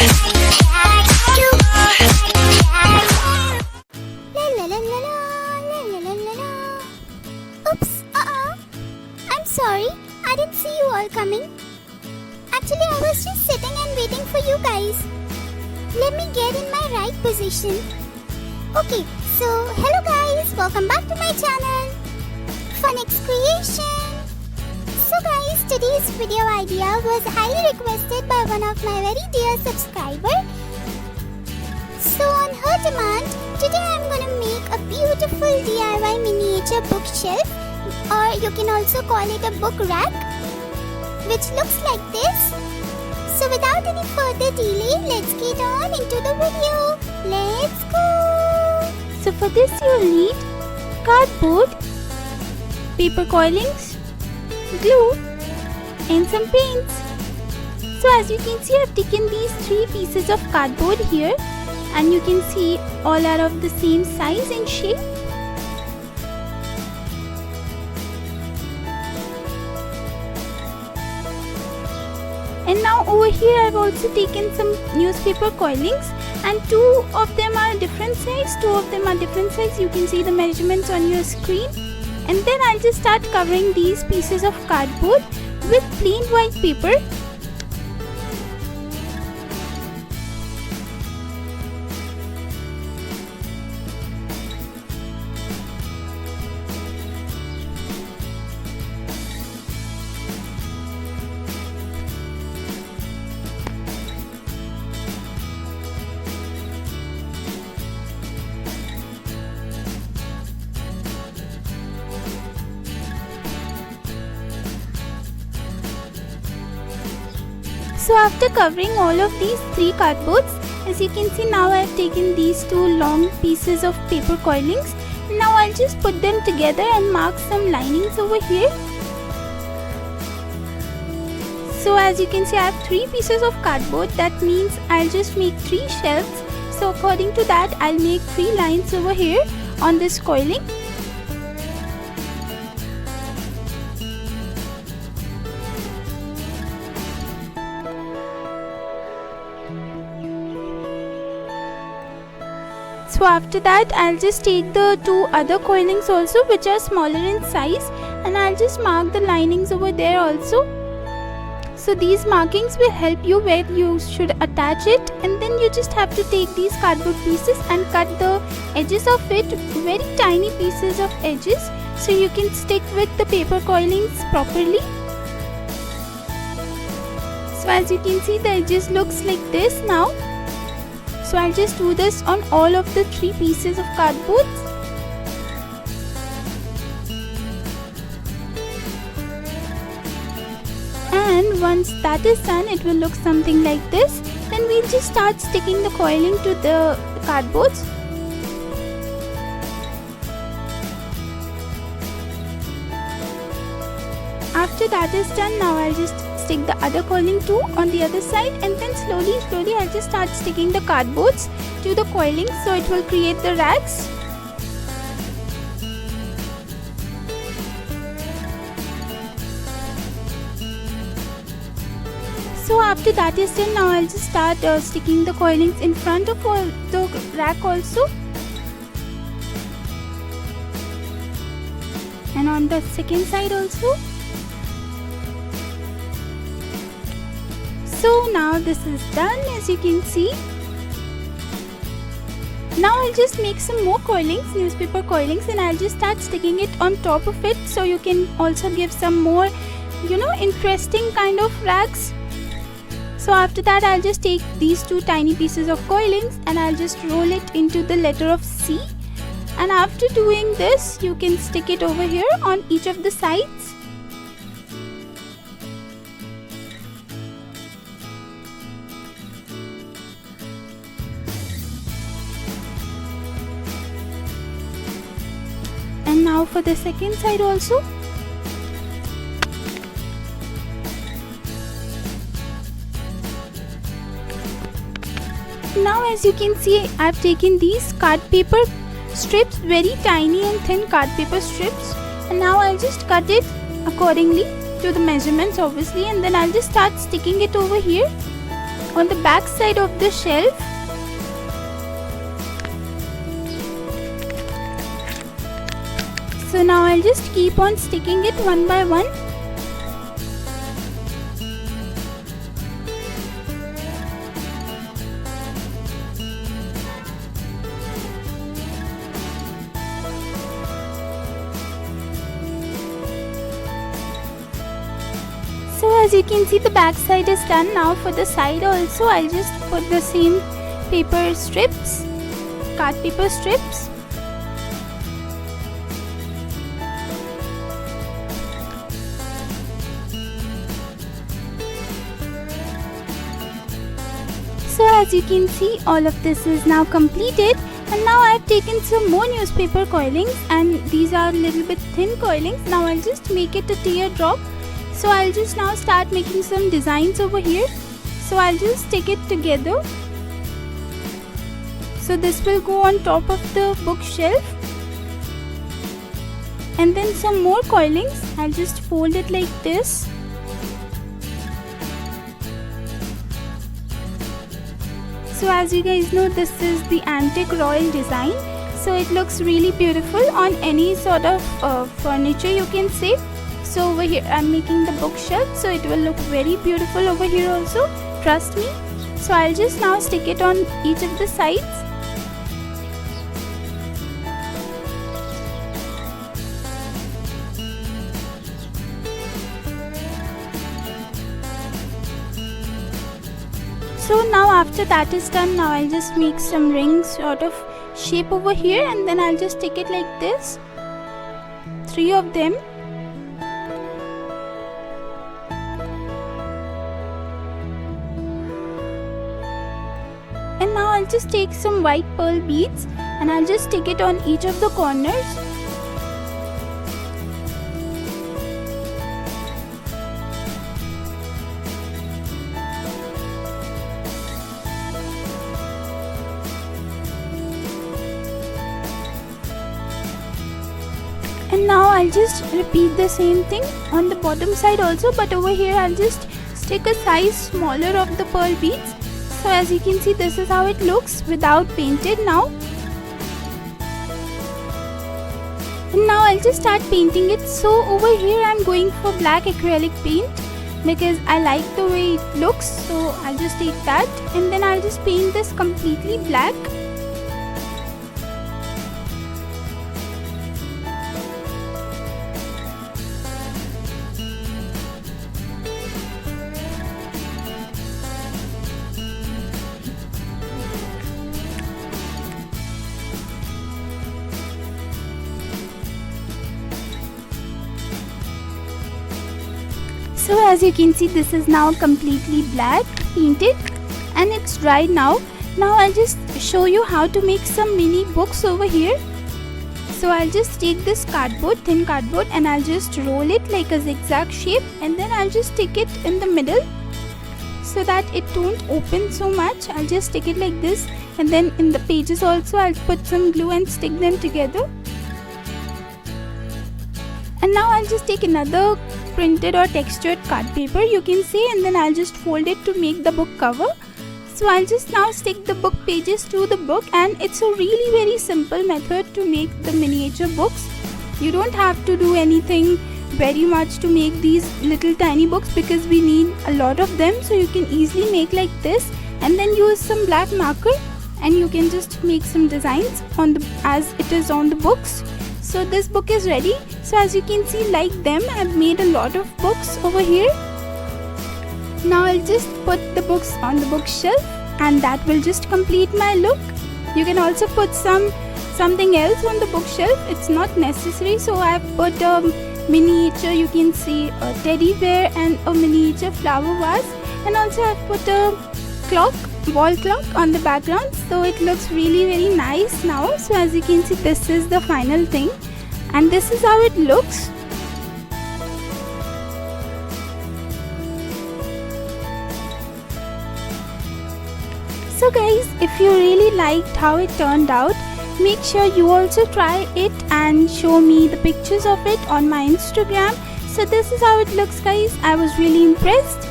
Oops, I'm sorry, I didn't see you all coming. Actually, I was just sitting and waiting for you guys. Let me get in my right position. Okay, so hello guys, welcome back to my channel, FunX Creation. So guys, today's video idea was highly requested by one of my very dear subscribers. So on her demand, today I'm gonna make a beautiful DIY miniature bookshelf, or you can also call it a book rack, which looks like this. So without any further delay, let's get on into the video. Let's go! So for this you'll need cardboard, paper coilings, glue and some paints. So as you can see, I've taken these 3 pieces of cardboard here, and you can see all are of the same size and shape. And now over here I've also taken some newspaper coilings, and 2 of them are different size, you can see the measurements on your screen. And then I'll just start covering these pieces of cardboard with plain white paper. So after covering all of these 3 cardboards, as you can see, now I have taken these 2 long pieces of paper coilings. Now I'll just put them together and mark some linings over here. So as you can see, I have 3 pieces of cardboard. That means I'll just make 3 shelves. So according to that, I'll make 3 lines over here on this coiling. So after that, I'll just take the 2 other coilings also, which are smaller in size, and I'll just mark the linings over there also. So these markings will help you where you should attach it, and then you just have to take these cardboard pieces and cut the edges of it, very tiny pieces of edges, so you can stick with the paper coilings properly. So as you can see, the edges looks like this now. So I'll just do this on all of the 3 pieces of cardboard. And once that is done, it will look something like this. Then we'll just start sticking the coiling to the cardboards. After that is done, now I'll just stick the other coiling too on the other side, and then slowly I'll just start sticking the cardboards to the coiling, so it will create the racks. So after that is done, now I'll just start sticking the coilings in front of the rack also, and on the second side also. So now this is done, as you can see. Now I'll just make some more coilings, newspaper coilings, and I'll just start sticking it on top of it, so you can also give some more, interesting kind of racks. So after that, I'll just take these 2 tiny pieces of coilings and I'll just roll it into the letter of C. And after doing this, you can stick it over here on each of the sides. And now for the second side also. Now as you can see, I've taken these card paper strips, very tiny and thin card paper strips, and now I'll just cut it accordingly to the measurements obviously, and then I'll just start sticking it over here. on the back side of the shelf. So now I'll just keep on sticking it one by one. So as you can see, the back side is done. Now for the side also, I'll just put the same paper strips, card paper strips. So as you can see, all of this is now completed, and now I've taken some more newspaper coilings, and these are a little bit thin coilings. Now I'll just make it a teardrop. So I'll just now start making some designs over here. So I'll just stick it together. So this will go on top of the bookshelf. And then some more coilings. I'll just fold it like this. So as you guys know, this is the antique royal design. So it looks really beautiful on any sort of furniture, you can say. So over here I'm making the bookshelf, so it will look very beautiful over here also, trust me. So I'll just now stick it on each of the sides. So now after that is done, now I'll just make some rings sort of shape over here, and then I'll just stick it like this, 3 of them. And now I'll just take some white pearl beads and I'll just stick it on each of the corners. And now I'll just repeat the same thing on the bottom side also, but over here I'll just stick a size smaller of the pearl beads. So as you can see, this is how it looks without painted now. And now I'll just start painting it. So over here I'm going for black acrylic paint because I like the way it looks. So I'll just take that and then I'll just paint this completely black. So as you can see, this is now completely black painted and it's dried now. Now I'll just show you how to make some mini books over here. So I'll just take this cardboard, thin cardboard, and I'll just roll it like a zigzag shape, and then I'll just stick it in the middle so that it don't open so much. I'll just stick it like this, and then in the pages also I'll put some glue and stick them together. And now I'll just take another printed or textured card paper, you can say, and then I'll just fold it to make the book cover. So I'll just now stick the book pages to the book, and it's a really very simple method to make the miniature books. You don't have to do anything very much to make these little tiny books because we need a lot of them. So you can easily make like this and then use some black marker and you can just make some designs on the as it is on the books. So this book is ready. So as you can see, like them, I've made a lot of books over here. Now I'll just put the books on the bookshelf and that will just complete my look. You can also put something else on the bookshelf. It's not necessary. So I've put a miniature, you can see a teddy bear and a miniature flower vase, and also I've put a clock, wall clock on the background, so it looks really very nice now. So as you can see, this is the final thing and this is how it looks. So guys, if you really liked how it turned out, make sure you also try it and show me the pictures of it on my Instagram. So this is how it looks, guys. I was really impressed.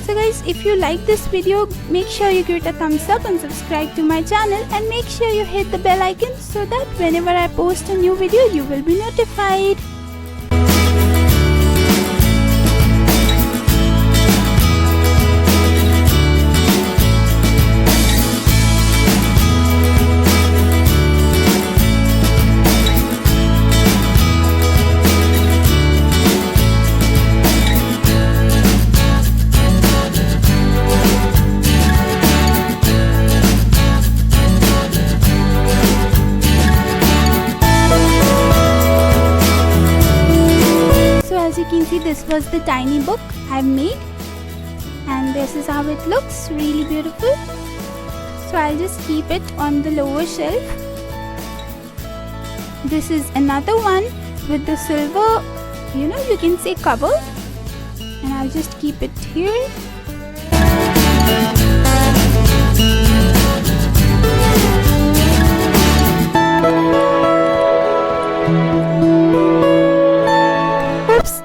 So guys, if you like this video, make sure you give it a thumbs up and subscribe to my channel, and make sure you hit the bell icon so that whenever I post a new video, you will be notified. As you can see, this was the tiny book I've made, and this is how it looks, really beautiful. So I'll just keep it on the lower shelf. This is another one with the silver, you can say cover, and I'll just keep it here.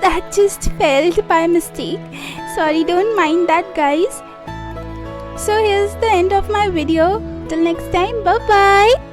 That just fell by mistake. Sorry, don't mind that, guys. So here's the end of my video. Till next time, bye bye.